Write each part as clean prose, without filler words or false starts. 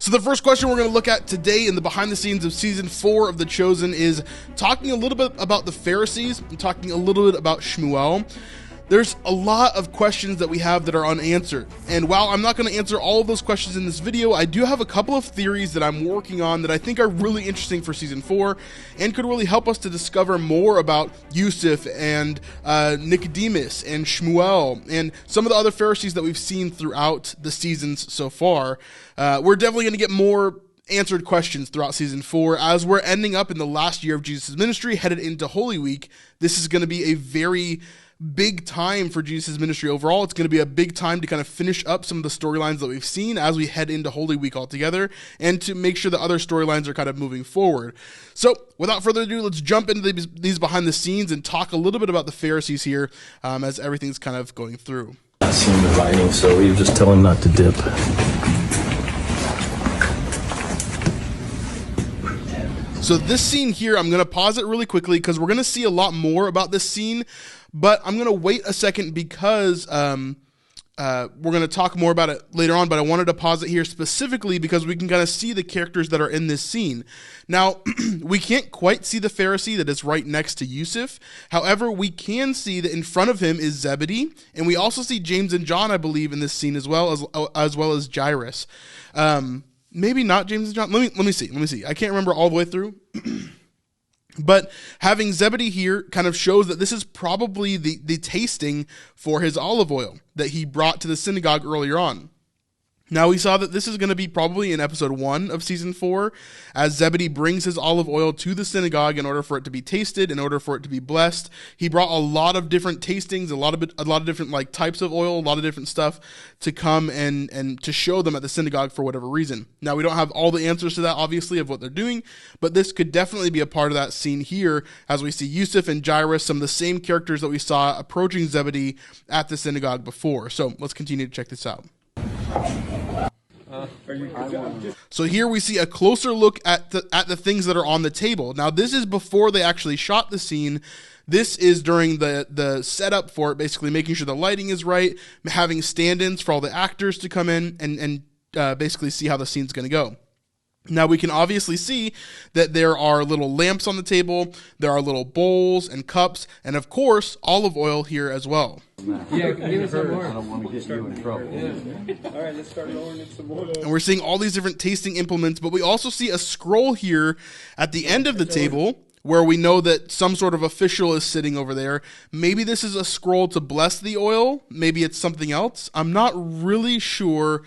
So the first question we're going to look at today in the behind the scenes of season 4 of The Chosen is talking a little bit about the Pharisees and talking a little bit about Shmuel. There's a lot of questions that we have that are unanswered. And while I'm not going to answer all of those questions in this video, I do have a couple of theories that I'm working on that I think are really interesting for season 4 and could really help us to discover more about Yusuf and Nicodemus and Shmuel and some of the other Pharisees that we've seen throughout the seasons so far. We're definitely going to get more answered questions throughout season 4 as we're ending up in the last year of Jesus' ministry, headed into Holy Week. This is going to be a very big time for Jesus' ministry overall. It's going to be a big time to kind of finish up some of the storylines that we've seen as we head into Holy Week altogether, and to make sure that other storylines are kind of moving forward. So without further ado, let's jump into these behind the scenes and talk a little bit about the Pharisees here as everything's kind of going through. I've seen the writing, so you just tell him not to dip. So this scene here, I'm going to pause it really quickly because we're going to see a lot more about this scene, but I'm going to wait a second because we're going to talk more about it later on, but I wanted to pause it here specifically because we can kind of see the characters that are in this scene. Now, we can't quite see the Pharisee that is right next to Yusuf. However, we can see that in front of him is Zebedee, and we also see James and John, I believe, in this scene as well as Jairus. Maybe not James and John. Let me see. I can't remember all the way through. But having Zebedee here kind of shows that this is probably the tasting for his olive oil that he brought to the synagogue earlier on. Now, we saw that this is going to be probably in episode 1 of season 4, as Zebedee brings his olive oil to the synagogue in order for it to be tasted, in order for it to be blessed. He brought a lot of different tastings, a lot of different like types of oil, a lot of different stuff to come and to show them at the synagogue for whatever reason. Now, we don't have all the answers to that, obviously, of what they're doing, but this could definitely be a part of that scene here, as we see Yusuf and Jairus, some of the same characters that we saw approaching Zebedee at the synagogue before. So let's continue to check this out. So here we see a closer look at the things that are on the table. Now, this is before they actually shot the scene. This is during the setup for it, basically making sure the lighting is right, having stand-ins for all the actors to come in and basically see how the scene's going to go. Now, we can obviously see that there are little lamps on the table, there are little bowls and cups, and of course, olive oil here as well. Yeah, give us some more. I don't want to get you in trouble. Yeah. All right, let's start lowering it some more. And we're seeing all these different tasting implements, but we also see a scroll here at the end of the table where we know that some sort of official is sitting over there. Maybe this is a scroll to bless the oil. Maybe it's something else. I'm not really sure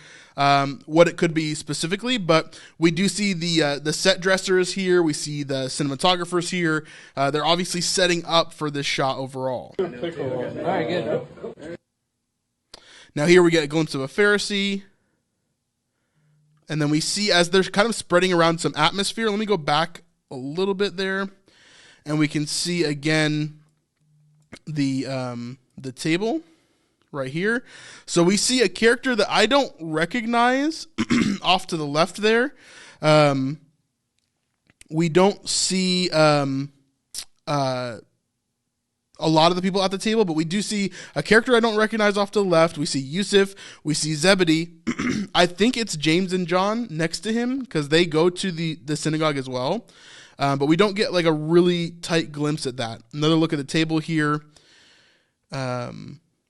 what it could be specifically, but we do see the set dressers here. We see the cinematographers here. They're obviously setting up for this shot overall. All right, good. Now here we get a glimpse of a Pharisee. And then we see as they're kind of spreading around some atmosphere. Let me go back a little bit there. And we can see again the table right here. So we see a character that I don't recognize off to the left there. We don't see a lot of the people at the table, but we do see a character I don't recognize off to the left. We see Yusuf. We see Zebedee. I think it's James and John next to him because they go to the synagogue as well. But we don't get like a really tight glimpse at that. Another look at the table here.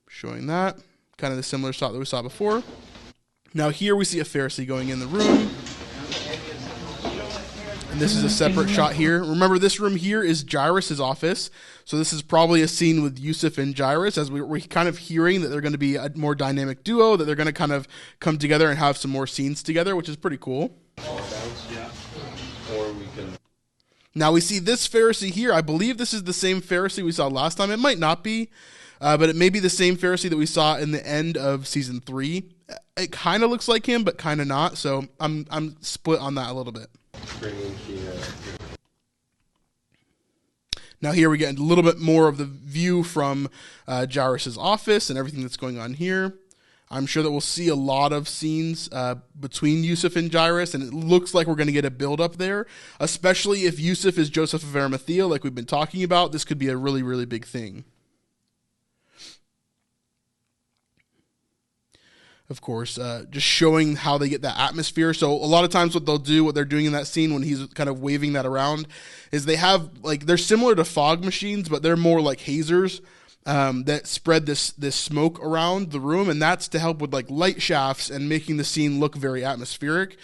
Showing that. Kind of the similar shot that we saw before. Now here we see a Pharisee going in the room. And this is a separate shot here. Remember, this room here is Jairus' office. So this is probably a scene with Yusuf and Jairus, as we're kind of hearing that they're going to be a more dynamic duo, that they're going to kind of come together and have some more scenes together, which is pretty cool. Now we see this Pharisee here. I believe this is the same Pharisee we saw last time. It might not be, but it may be the same Pharisee that we saw in the end of season 3. It kind of looks like him, but kind of not. So I'm split on that a little bit. Now here we get a little bit more of the view from Jairus' office and everything that's going on here. I'm sure that we'll see a lot of scenes between Yusuf and Jairus, and it looks like we're going to get a build-up there, especially if Yusuf is Joseph of Arimathea, like we've been talking about. This could be a really, really big thing. of course, just showing how they get that atmosphere. So a lot of times what they're doing in that scene when he's kind of waving that around is they have, like, they're similar to fog machines, but they're more like hazers that spread this smoke around the room, and that's to help with like light shafts and making the scene look very atmospheric,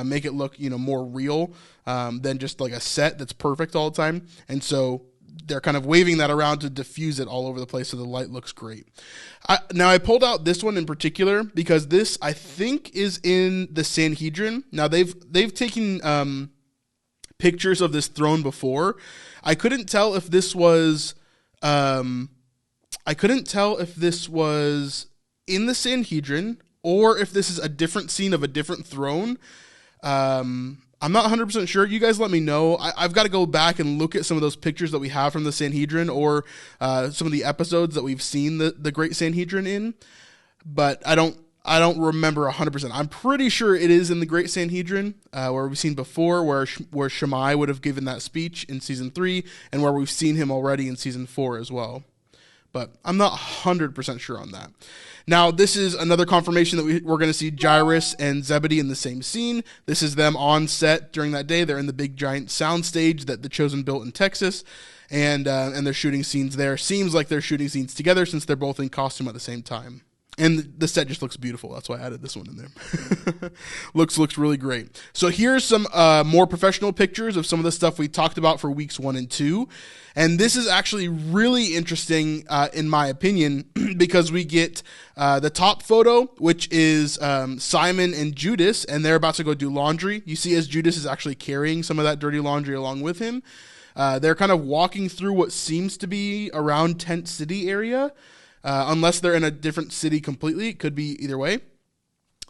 make it look more real than just like a set that's perfect all the time. And so they're kind of waving that around to diffuse it all over the place so the light looks great. Now I pulled out this one in particular because this, I think, is in the Sanhedrin. Now they've taken pictures of this throne before. I couldn't tell if this was in the Sanhedrin or if this is a different scene of a different throne. I'm not 100% sure. You guys let me know. I've got to go back and look at some of those pictures that we have from the Sanhedrin or some of the episodes that we've seen the Great Sanhedrin in. But I don't remember 100%. I'm pretty sure it is in the Great Sanhedrin, where we've seen before, where Shammai would have given that speech in season 3, and where we've seen him already in season 4 as well. But I'm not 100% sure on that. Now, this is another confirmation that we're going to see Jairus and Zebedee in the same scene. This is them on set during that day. They're in the big giant sound stage that the Chosen built in Texas, and they're shooting scenes there. Seems like they're shooting scenes together since they're both in costume at the same time. And the set just looks beautiful. That's why I added this one in there. looks really great. So here's some more professional pictures of some of the stuff we talked about for weeks 1 and 2. And this is actually really interesting, in my opinion, because we get the top photo, which is Simon and Judas, and they're about to go do laundry. You see as Judas is actually carrying some of that dirty laundry along with him. They're kind of walking through what seems to be around Tent City area. Unless they're in a different city completely. It could be either way.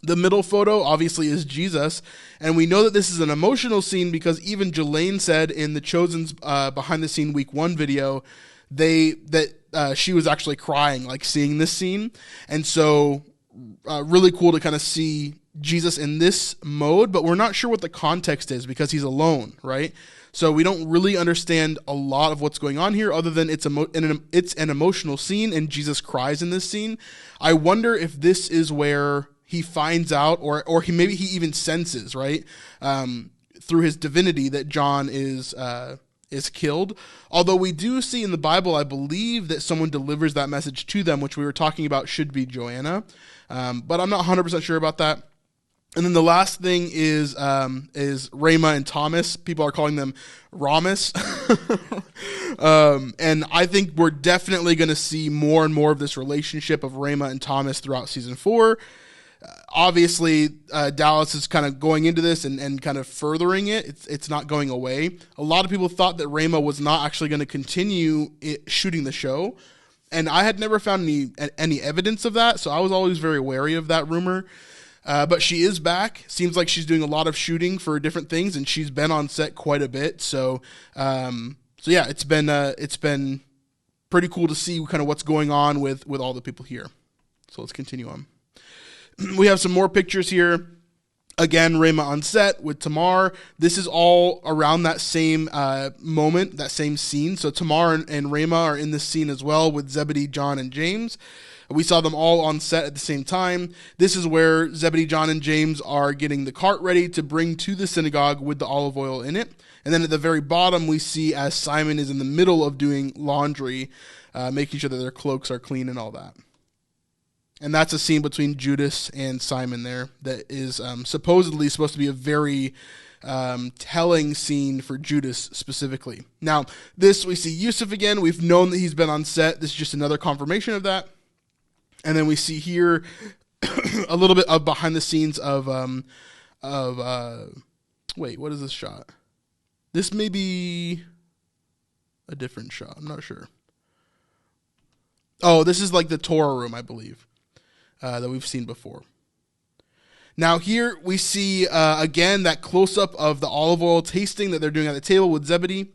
The middle photo, obviously, is Jesus. And we know that this is an emotional scene because even Jelaine said in the Chosen's behind-the-scene week 1 video that she was actually crying, like, seeing this scene. And so really cool to kind of see Jesus in this mode, but we're not sure what the context is because he's alone, right? So we don't really understand a lot of what's going on here other than it's an emotional scene and Jesus cries in this scene. I wonder if this is where he finds out or maybe he even senses, right, through his divinity that John is killed. Although we do see in the Bible, I believe, that someone delivers that message to them, which we were talking about should be Joanna. But I'm not 100% sure about that. And then the last thing is Rama and Thomas. People are calling them Ramus. And I think we're definitely going to see more and more of this relationship of Rama and Thomas throughout season 4. Obviously, Dallas is kind of going into this and kind of furthering it. It's not going away. A lot of people thought that Rama was not actually going to continue shooting the show. And I had never found any evidence of that, so I was always very wary of that rumor. But she is back. Seems like she's doing a lot of shooting for different things, and she's been on set quite a bit. So yeah, it's been pretty cool to see kind of what's going on with all the people here. So let's continue on. We have some more pictures here. Again, Rama on set with Tamar. This is all around that same moment, that same scene. So Tamar and Rama are in this scene as well with Zebedee, John, and James. We saw them all on set at the same time. This is where Zebedee, John, and James are getting the cart ready to bring to the synagogue with the olive oil in it. And then at the very bottom, we see as Simon is in the middle of doing laundry, making sure that their cloaks are clean and all that. And that's a scene between Judas and Simon there that is supposedly supposed to be a very telling scene for Judas specifically. Now, this, we see Yusuf again. We've known that he's been on set. This is just another confirmation of that. And then we see here a little bit of behind the scenes of wait, what is this shot? This may be a different shot. I'm not sure. Oh, this is like the Torah room, I believe, that we've seen before. Now here we see, again, that close-up of the olive oil tasting that they're doing at the table with Zebedee.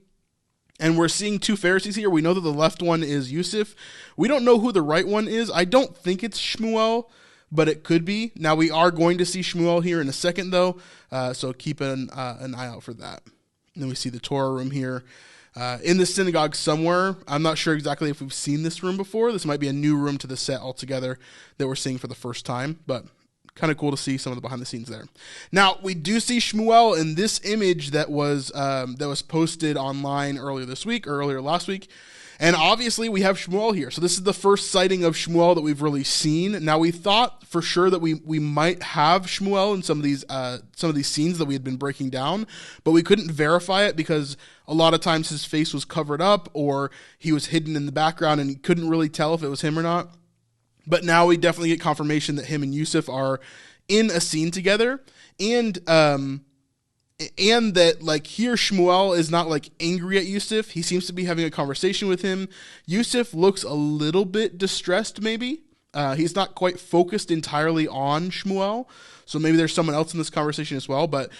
And we're seeing two Pharisees here. We know that the left one is Yusuf. We don't know who the right one is. I don't think it's Shmuel, but it could be. Now, we are going to see Shmuel here in a second, though, so keep an eye out for that. And then we see the Torah room here in the synagogue somewhere. I'm not sure exactly if we've seen this room before. This might be a new room to the set altogether that we're seeing for the first time, but kind of cool to see some of the behind the scenes there. Now we do see Shmuel in this image that was posted online earlier last week. And obviously we have Shmuel here. So this is the first sighting of Shmuel that we've really seen. Now we thought for sure that we might have Shmuel in some of these scenes that we had been breaking down, but we couldn't verify it because a lot of times his face was covered up or he was hidden in the background and you couldn't really tell if it was him or not. But now we definitely get confirmation that him and Yusuf are in a scene together, and that like here Shmuel is not like angry at Yusuf. He seems to be having a conversation with him. Yusuf looks a little bit distressed maybe. He's not quite focused entirely on Shmuel, so maybe there's someone else in this conversation as well. But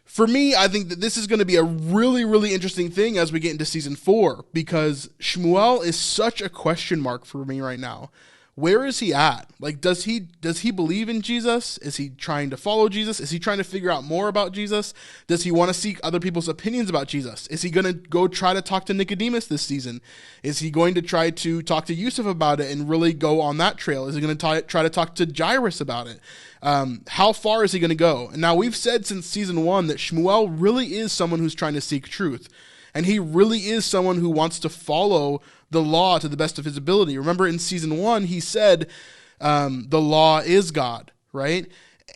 for me, I think that this is going to be a really, really interesting thing as we get into season 4, because Shmuel is such a question mark for me right now. Where is he at? Like, does he believe in Jesus? Is he trying to follow Jesus? Is he trying to figure out more about Jesus? Does he want to seek other people's opinions about Jesus? Is he going to go try to talk to Nicodemus this season? Is he going to try to talk to Yusuf about it and really go on that trail? Is he going to try to talk to Jairus about it? How far is he going to go? And now we've said since season 1 that Shmuel really is someone who's trying to seek truth. And he really is someone who wants to follow the law to the best of his ability. Remember in season 1, he said, the law is God, right?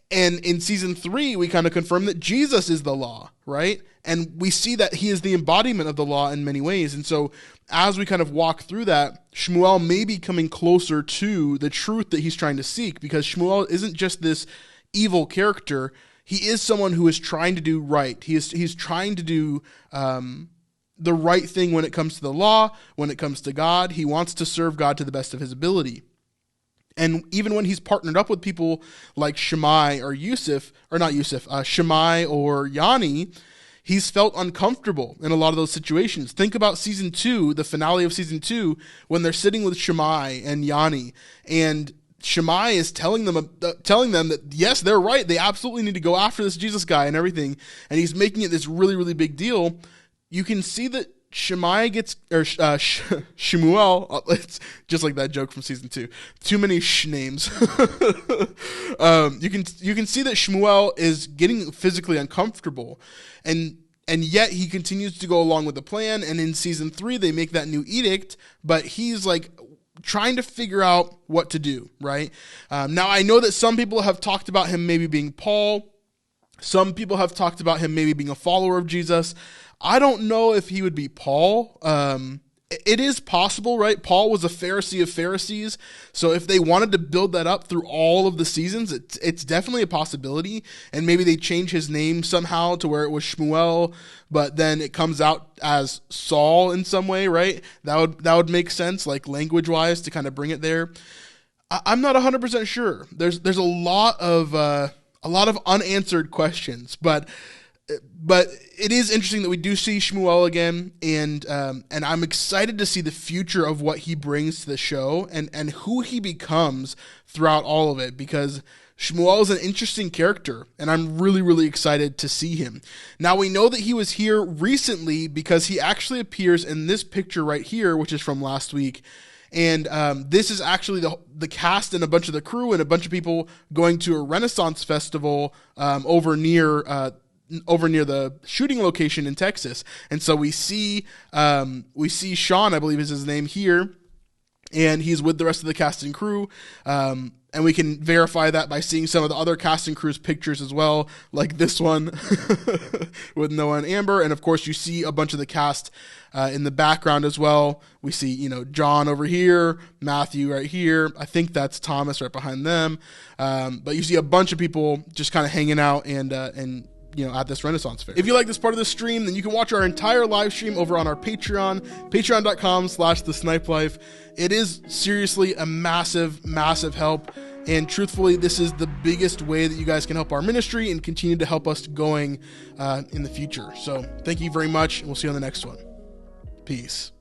And in season 3, we kind of confirm that Jesus is the law, right? And we see that he is the embodiment of the law in many ways. And so as we kind of walk through that, Shmuel may be coming closer to the truth that he's trying to seek, because Shmuel isn't just this evil character. He is someone who is trying to do right. He's trying to do the right thing when it comes to the law, when it comes to God. He wants to serve God to the best of his ability. And even when he's partnered up with people like Shammai or Shammai or Yanni, he's felt uncomfortable in a lot of those situations. Think about season 2, the finale of season 2, when they're sitting with Shammai and Yanni, and Shammai is telling them that yes, they're right. They absolutely need to go after this Jesus guy and everything. And he's making it this really, really big deal. You can see that Shmuel, it's just like that joke from season 2. Too many names. You can see that Shmuel is getting physically uncomfortable, and yet he continues to go along with the plan. And in season 3, they make that new edict, but he's like trying to figure out what to do, right? Now I know that some people have talked about him maybe being Paul. Some people have talked about him maybe being a follower of Jesus. I don't know if he would be Paul. It is possible, right? Paul was a Pharisee of Pharisees. So if they wanted to build that up through all of the seasons, it's definitely a possibility. And maybe they change his name somehow to where it was Shmuel, but then it comes out as Saul in some way, right? That would make sense, like language-wise, to kind of bring it there. I'm not 100% sure. There's a lot of unanswered questions, but it is interesting that we do see Shmuel again, and I'm excited to see the future of what he brings to the show and who he becomes throughout all of it, because Shmuel is an interesting character, and I'm really, really excited to see him. Now, we know that he was here recently because he actually appears in this picture right here, which is from last week. And this is actually the cast and a bunch of the crew and a bunch of people going to a Renaissance festival over near the shooting location in Texas. And so we see Sean, I believe is his name here, and he's with the rest of the cast and crew. And we can verify that by seeing some of the other cast and crew's pictures as well, like this one with Noah and Amber. And of course, you see a bunch of the cast in the background as well. We see, John over here, Matthew right here. I think that's Thomas right behind them. But you see a bunch of people just kind of hanging out and at this Renaissance fair. If you like this part of the stream, then you can watch our entire live stream over on our Patreon, patreon.com/thesnipelife. It is seriously a massive, massive help. And truthfully, this is the biggest way that you guys can help our ministry and continue to help us going in the future. So thank you very much, and we'll see you on the next one. Peace.